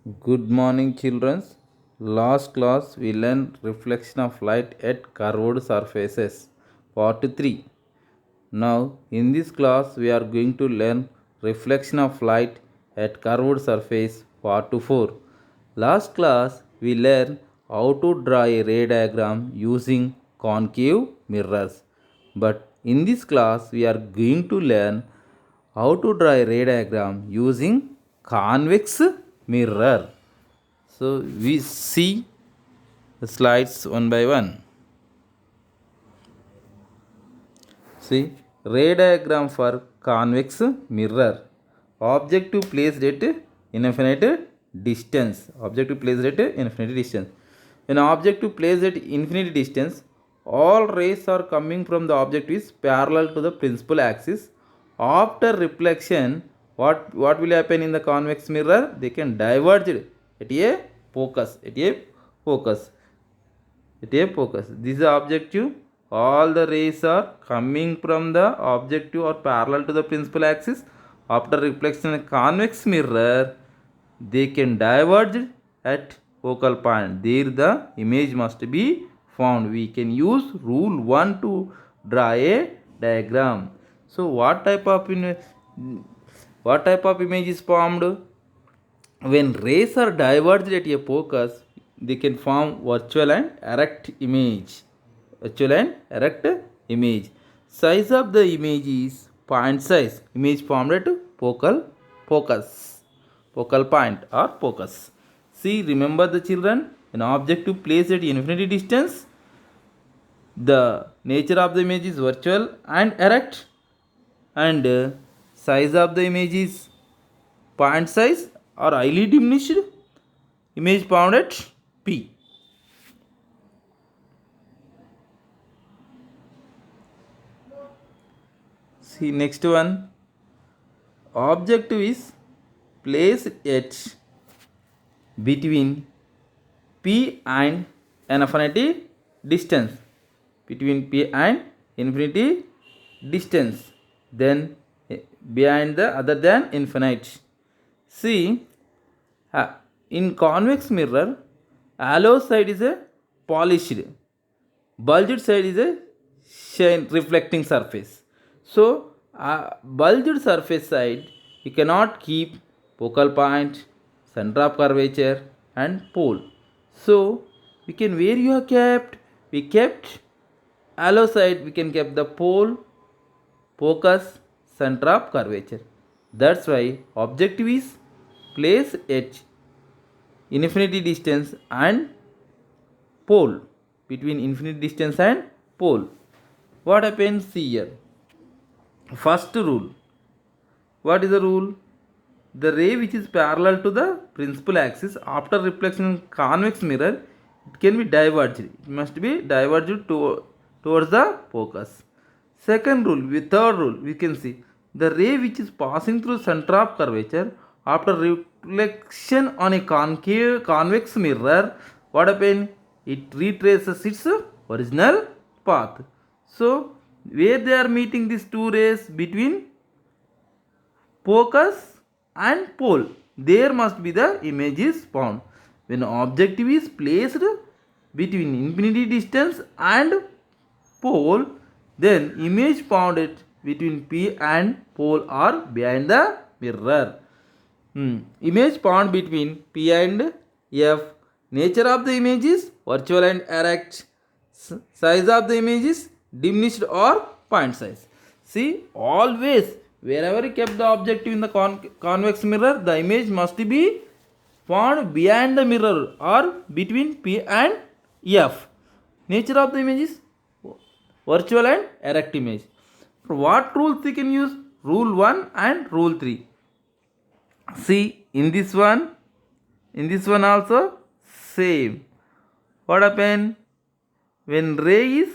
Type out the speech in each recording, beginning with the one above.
Good morning, children. Last class we learned reflection of light at curved surfaces, part 3. Now, in this class, we are going to learn reflection of light at curved surface, part 4. Last class, we learned how to draw a ray diagram using concave mirrors. But in this class, we are going to learn how to draw a ray diagram using convex mirror. So we see the slides one by one. See, ray diagram for convex mirror. Objective placed at infinite distance. Objective placed at infinite distance. When objective placed at infinite distance, all rays are coming from the object is parallel to the principal axis. After reflection, what will happen in the convex mirror? They can diverge at a focus. At a focus. At a focus. This is the objective. All the rays are coming from the objective or parallel to the principal axis. After reflection in a convex mirror, they can diverge at focal point. There the image must be found. We can use rule 1 to draw a diagram. So what type of image is formed? When rays are diverged at a focus, they can form virtual and erect image. Virtual and erect image. Size of the image is point size. Image formed at focus. Focal point or focus. See, remember the children, an objective placed at infinity distance, the nature of the image is virtual and erect, and size of the image is point size or highly diminished. Image found at P. See, next one. Objective is placed at between P and infinity distance. Between P and infinity distance. Then behind the other than infinite. See, in convex mirror, hollow side is a polished, bulged side is a shine reflecting surface. So, bulged surface side you cannot keep focal point, center of curvature, and pole. So, we can where you have kept, we kept hollow side, we can keep the pole, focus, center of curvature. That's why objective is place at infinity distance and pole, between infinity distance and pole. What happens here? First rule. What is the rule? The ray which is parallel to the principal axis after reflection in convex mirror, it can be diverged. It must be diverged towards the focus. Second rule, with third rule, we can see the ray which is passing through center of curvature after reflection on a convex mirror, what happens? It retraces its original path. So, where they are meeting these two rays between focus and pole, there must be the image is found. When objective is placed between infinity distance and pole, then image found it between P and pole or behind the mirror. Image found between P and F. Nature of the image is virtual and erect. Size of the image is diminished or point size. See, always wherever you kept the objective in the convex mirror, the image must be found behind the mirror or between P and F. Nature of the image is virtual and erect image. For what rules we can use? Rule 1 and rule 3. See, in this one also same. What happen? When ray is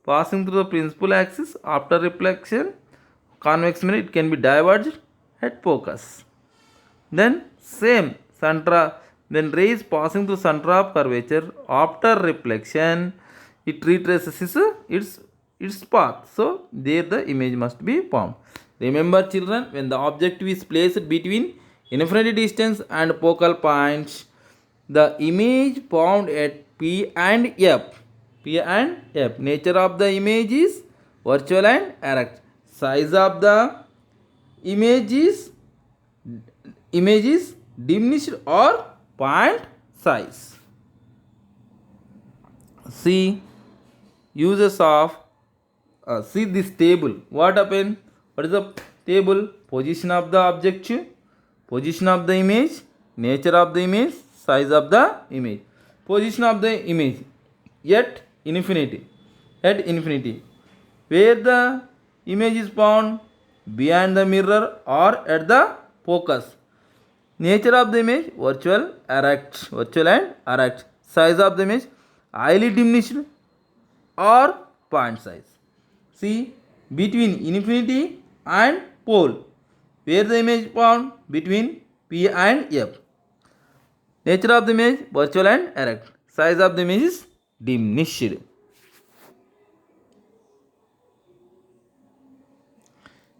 passing through the principal axis after reflection, convex mirror, it can be diverged at focus. Then same center, when ray is passing through center of curvature after reflection, it retraces its path. So there the image must be formed. Remember children, when the objective is placed between infinity distance and focal points, the image found at P and F. P and F. Nature of the image is virtual and erect. Size of the image is diminished or point size. See uses of see this table. What happened? What is the table? Position of the object, position of the image, nature of the image, size of the image. Position of the image at infinity. At infinity. Where the image is found? Behind the mirror or at the focus. Nature of the image virtual erect. Virtual and erect. Size of the image highly diminished or point size. See between infinity and pole. Where the image found? Between P and F. Nature of the image virtual and erect. Size of the image is diminished.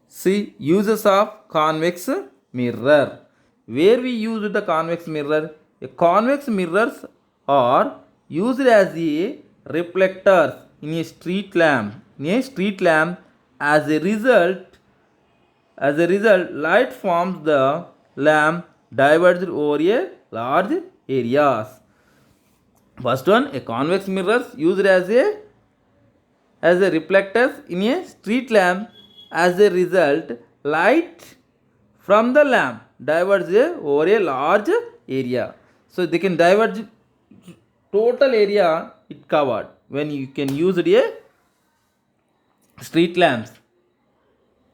See uses of convex mirror. Where we use the convex mirror? Convex mirrors are used as a reflectors in a street lamp. In a street lamp, as a result, light from the lamp diverges over a large areas. First one, a convex mirrors used as a reflectors in a street lamp. As a result, light from the lamp diverges over a large area. So they can diverge total area it covered when you can use it a street lamps.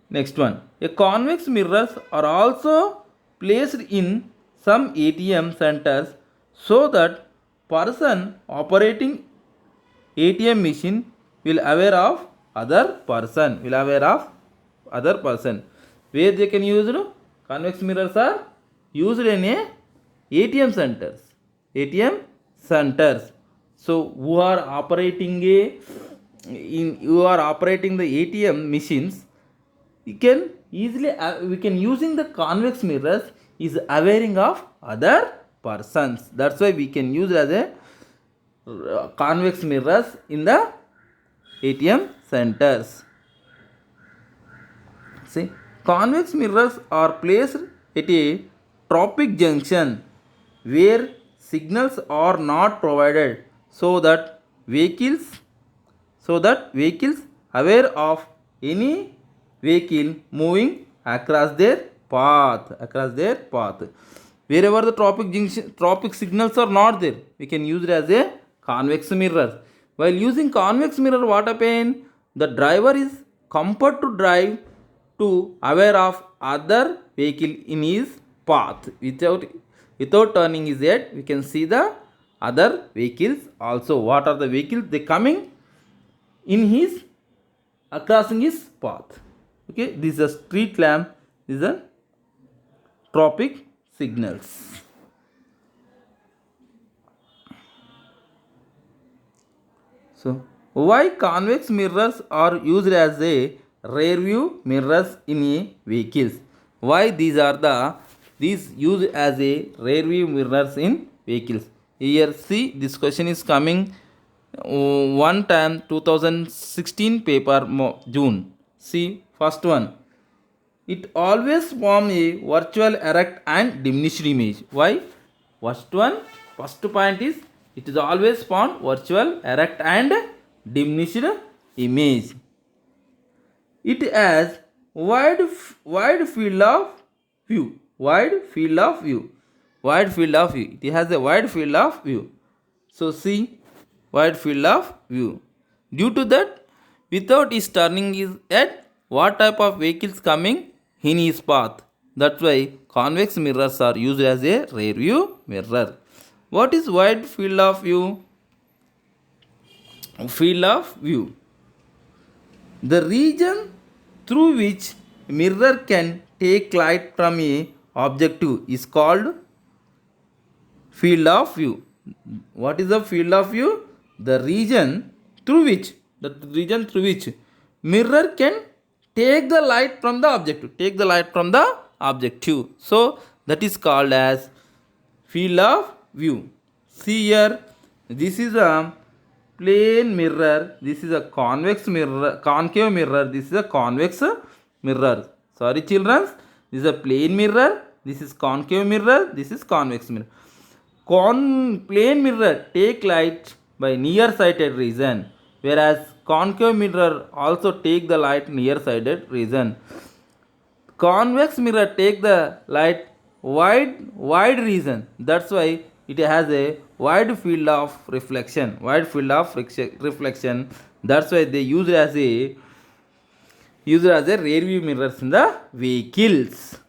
Next one, a convex mirrors are also placed in some ATM centers so that person operating ATM machine will aware of other person. Where they can use convex mirrors are used in a ATM centers. ATM centers. So who are operating the ATM machines, you can easily we can using the convex mirrors is awareing of other persons. That's why we can use as a convex mirrors in the ATM centers. See, convex mirrors are placed at a tropic junction where signals are not provided so that vehicles aware of any vehicle moving across their path. Wherever the tropic signals are not there, we can use it as a convex mirror. While using convex mirror, what happens? The driver is compelled to drive to aware of other vehicle in his path. Without turning his head, we can see the other vehicles also. What are the vehicles? They coming in his crossing his path. Okay, this is a street lamp. This is a tropic signals. So why convex mirrors are used as a rear view mirrors in a vehicles? Why these used as a rear view mirrors in vehicles? Here see, this question is coming one time 2016 paper June. See first one. It always form a virtual erect and diminished image. Why? First point is it is always found virtual erect and diminished image. It has wide field of view. It has a wide field of view. So see, wide field of view. Due to that, without his turning his head, what type of vehicles coming in his path? That's why convex mirrors are used as a rear view mirror. What is wide field of view? The region through which mirror can take light from a objective is called field of view. What is the field of view? The region through which mirror can take the light from the objective. So that is called as field of view. See here, this is a plane mirror, this is a convex mirror, concave mirror, this is a convex mirror. Sorry children, this is a plane mirror, this is concave mirror, this is convex mirror. Plane mirror take light by near sighted region, whereas concave mirror also take the light near sighted region. Convex mirror take the light wide region. That's why it has a wide field of reflection. Reflection. That's why they use it as a rear view mirrors in the vehicles.